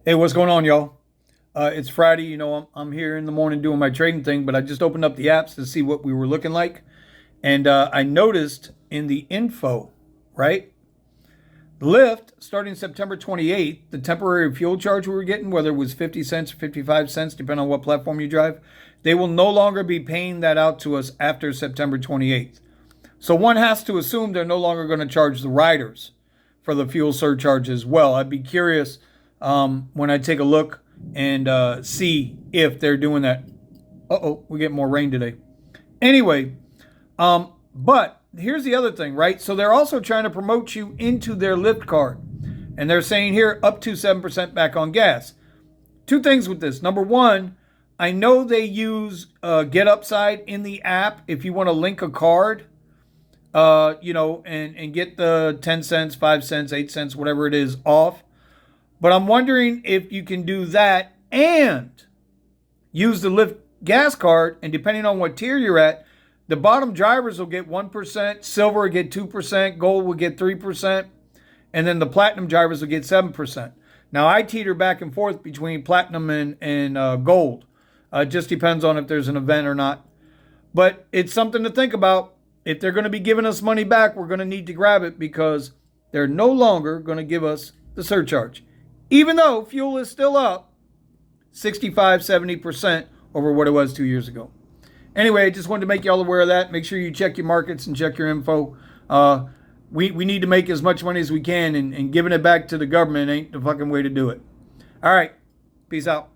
Hey, what's going on, y'all? It's Friday. I'm here in the morning doing my trading thing, but I just opened up the apps to see what we were looking like. And I noticed in the info, right? Lyft, starting September 28th, the temporary fuel charge we were getting, whether it was 50 cents or 55 cents, depending on what platform you drive, they will no longer be paying that out to us after September 28th. So one has to assume they're no longer going to charge the riders for the fuel surcharge as well. I'd be curious when I take a look and see if they're doing that. We get more rain today. Anyway, but here's the other thing, right? So they're also trying to promote you into their Lyft card. And they're saying here up to 7% back on gas. Two things with this. Number one, I know they use Get Upside in the app if you want to link a card, and get the 10 cents, 5 cents, 8 cents, whatever it is off. But I'm wondering if you can do that and use the Lyft gas card. And depending on what tier you're at, the bottom drivers will get 1%, silver will get 2%, gold will get 3%, and then the platinum drivers will get 7%. Now, I teeter back and forth between platinum and gold. It just depends on if there's an event or not. But it's something to think about. If they're going to be giving us money back, we're going to need to grab it because they're no longer going to give us the surcharge. Even though fuel is still up 65, 70% over what it was 2 years ago. Anyway, I just wanted to make y'all aware of that. Make sure you check your markets and check your info. We need to make as much money as we can, and giving it back to the government ain't the fucking way to do it. All right. Peace out.